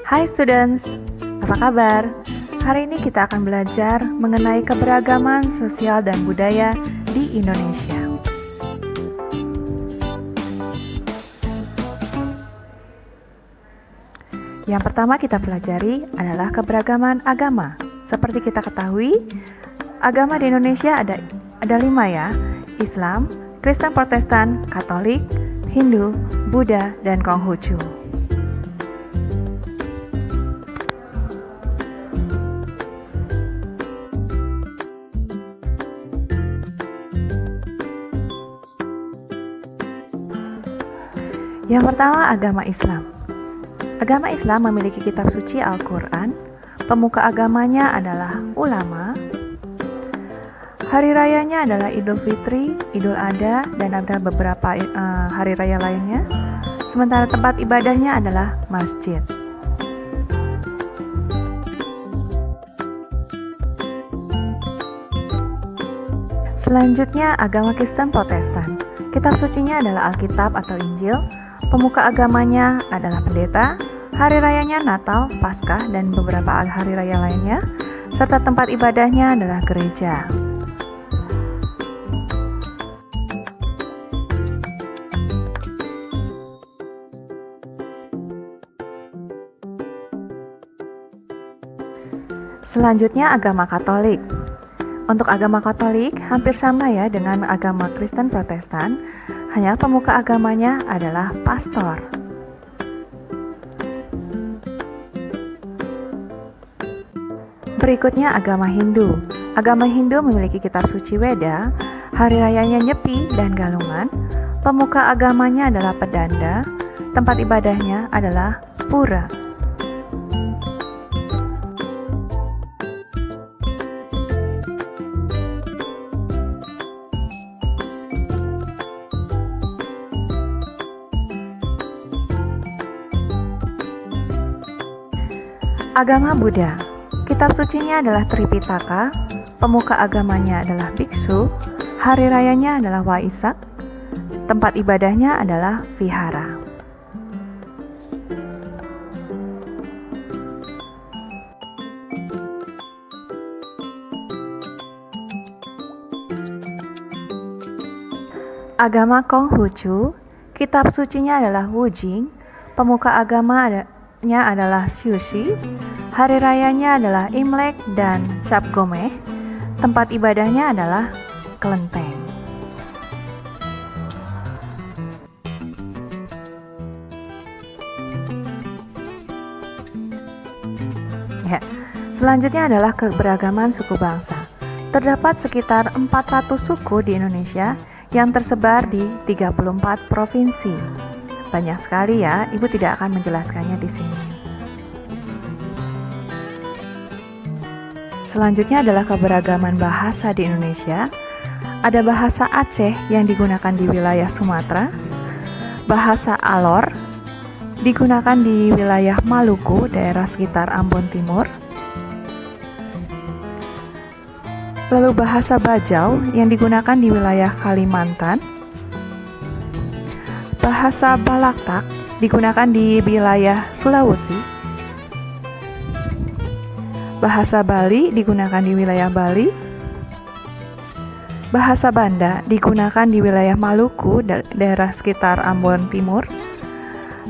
Hai students, apa kabar? Hari ini kita akan belajar mengenai keberagaman sosial dan budaya di Indonesia. Yang pertama kita pelajari adalah keberagaman agama. Seperti kita ketahui, agama di Indonesia ada 5 ya, Islam, Kristen Protestan, Katolik, Hindu, Buddha, dan Konghucu. Yang pertama, agama Islam. Agama Islam memiliki kitab suci Al-Quran. Pemuka agamanya adalah ulama. Hari rayanya adalah Idul Fitri, Idul Adha, dan ada beberapa hari raya lainnya. Sementara tempat ibadahnya adalah masjid. Selanjutnya, agama Kristen Protestan. Kitab sucinya adalah Alkitab atau Injil. Pemuka agamanya adalah pendeta. Hari rayanya Natal, Paskah, dan beberapa hari raya lainnya, serta tempat ibadahnya adalah gereja. Selanjutnya, agama Katolik. Untuk agama Katolik hampir sama ya dengan agama Kristen Protestan, hanya pemuka agamanya adalah pastor. Berikutnya agama Hindu. Agama Hindu memiliki kitab suci Weda, hari rayanya Nyepi dan Galungan. Pemuka agamanya adalah pedanda, tempat ibadahnya adalah pura. Agama Buddha. Kitab sucinya adalah Tripitaka, pemuka agamanya adalah biksu, hari rayanya adalah Waisak, tempat ibadahnya adalah vihara. Agama Konghucu, kitab sucinya adalah Wujing, pemuka agamanya adalah Syushi, hari rayanya adalah Imlek dan Cap Gomeh, tempat ibadahnya adalah kelenteng. Ya, selanjutnya adalah keberagaman suku bangsa. Terdapat sekitar 400 suku di Indonesia yang tersebar di 34 provinsi. Banyak sekali ya, Ibu tidak akan menjelaskannya di sini. Selanjutnya adalah keberagaman bahasa di Indonesia. Ada bahasa Aceh yang digunakan di wilayah Sumatera, bahasa Alor digunakan di wilayah Maluku, daerah sekitar Ambon Timur. Lalu bahasa Bajau yang digunakan di wilayah Kalimantan. Bahasa Balaktak digunakan di wilayah Sulawesi. Bahasa Bali digunakan di wilayah Bali. Bahasa Banda digunakan di wilayah Maluku, daerah sekitar Ambon Timur.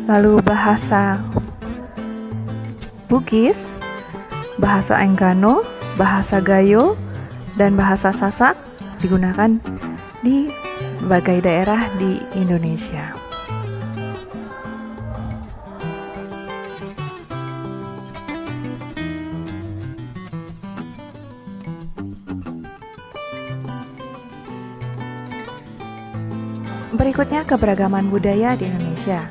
Lalu bahasa Bugis, bahasa Enggano, bahasa Gayo, dan bahasa Sasak digunakan di berbagai daerah di Indonesia. Berikutnya keberagaman budaya di Indonesia.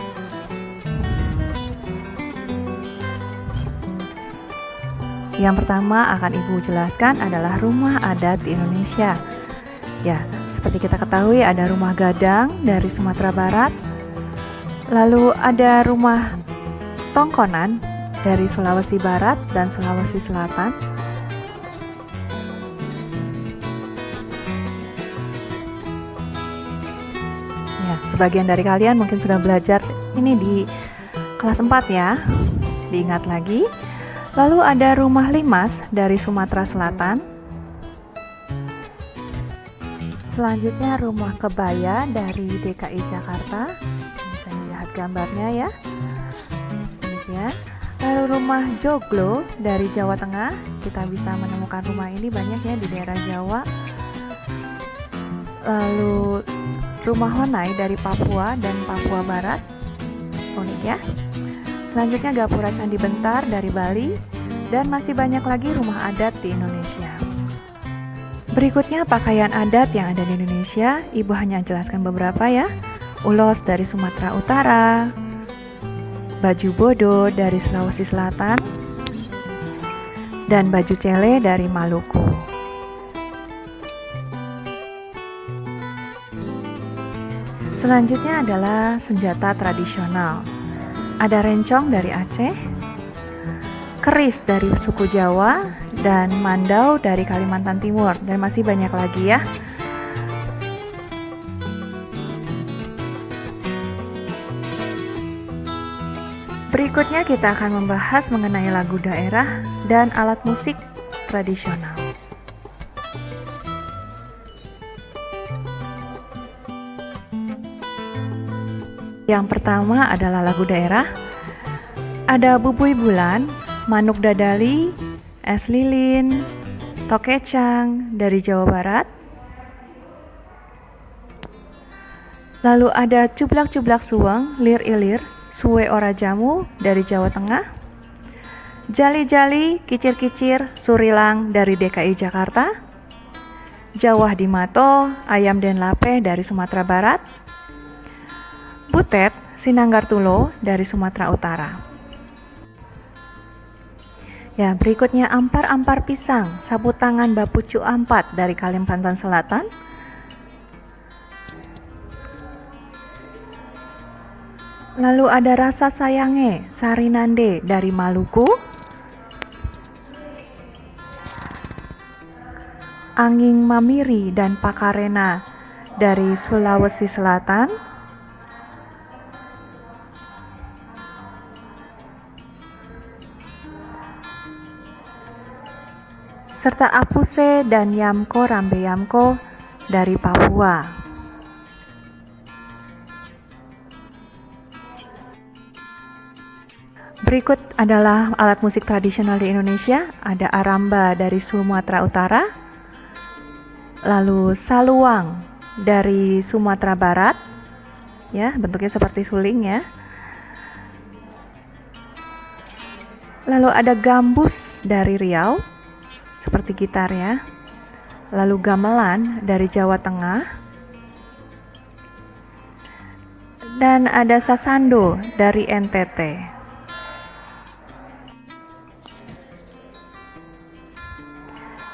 Yang pertama akan Ibu jelaskan adalah rumah adat di Indonesia. Ya, seperti kita ketahui ada rumah Gadang dari Sumatera Barat. Lalu ada rumah Tongkonan dari Sulawesi Barat dan Sulawesi Selatan. Ya, sebagian dari kalian mungkin sudah belajar ini di kelas 4 ya. diingat lagi. Lalu ada rumah limas dari Sumatera Selatan. Selanjutnya rumah kebaya dari DKI Jakarta. Bisa dilihat gambarnya ya. Demikian. Lalu rumah joglo dari Jawa Tengah. Kita bisa menemukan rumah ini banyak ya di daerah Jawa. Lalu rumah Honai dari Papua dan Papua Barat. Unik ya. Selanjutnya gapura Candi Bentar dari Bali. Dan masih banyak lagi rumah adat di Indonesia. Berikutnya pakaian adat yang ada di Indonesia. Ibu hanya jelaskan beberapa ya. Ulos dari Sumatera Utara, baju bodo dari Sulawesi Selatan, dan baju cele dari Maluku. Selanjutnya adalah senjata tradisional. Ada rencong dari Aceh, keris dari suku Jawa, dan mandau dari Kalimantan Timur, dan masih banyak lagi ya. Berikutnya kita akan membahas mengenai lagu daerah dan alat musik tradisional. Yang pertama adalah lagu daerah. Ada bubui bulan, manuk dadali, es lilin, tokecang dari Jawa Barat. Lalu ada cublak-cublak suweng, lir-ilir, suwe ora jamu dari Jawa Tengah. Jali-jali, kicir-kicir, surilang dari DKI Jakarta. Jawah di Mato, ayam den lape dari Sumatera Barat. Butet, sinanggar tulo dari Sumatera Utara. Ya, berikutnya ampar-ampar pisang, sapu tangan bapucu ampat dari Kalimantan Selatan. Lalu ada rasa sayange, sarinande dari Maluku. Anging mamiri dan pakarena dari Sulawesi Selatan. Serta apuse dan yamko rambe yamko dari Papua. Berikut adalah alat musik tradisional di Indonesia. Ada aramba dari Sumatera Utara, lalu saluang dari Sumatera Barat, ya bentuknya seperti suling ya. Lalu ada gambus dari Riau, seperti gitar ya. Lalu gamelan dari Jawa Tengah, dan ada sasando dari NTT.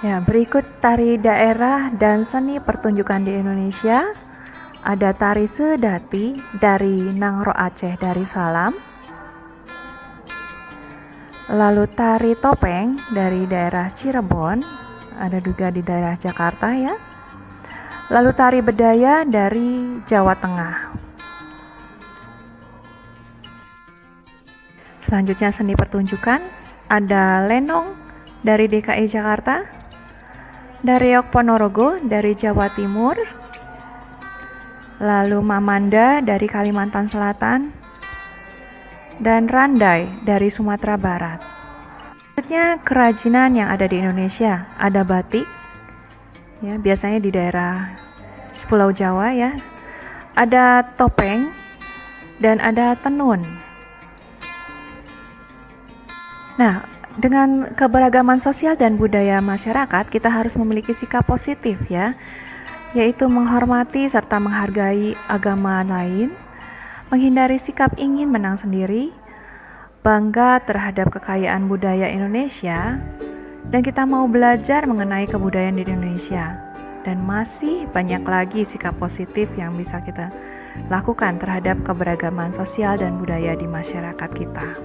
Ya, berikut tari daerah dan seni pertunjukan di Indonesia. Ada tari sedati dari Nangro Aceh dari Salam. Lalu tari topeng dari daerah Cirebon, ada juga di daerah Jakarta ya. Lalu tari bedaya dari Jawa Tengah. Selanjutnya seni pertunjukan, ada lenong dari DKI Jakarta. Dareok Ponorogo dari Jawa Timur, lalu Mamanda dari Kalimantan Selatan, dan Randai dari Sumatera Barat. Selanjutnya kerajinan yang ada di Indonesia, ada batik, ya biasanya di daerah Pulau Jawa ya, ada topeng, dan ada tenun. Nah, dengan keberagaman sosial dan budaya masyarakat, kita harus memiliki sikap positif ya, yaitu menghormati serta menghargai agama lain, menghindari sikap ingin menang sendiri, bangga terhadap kekayaan budaya Indonesia, dan kita mau belajar mengenai kebudayaan di Indonesia. Dan masih banyak lagi sikap positif yang bisa kita lakukan terhadap keberagaman sosial dan budaya di masyarakat kita.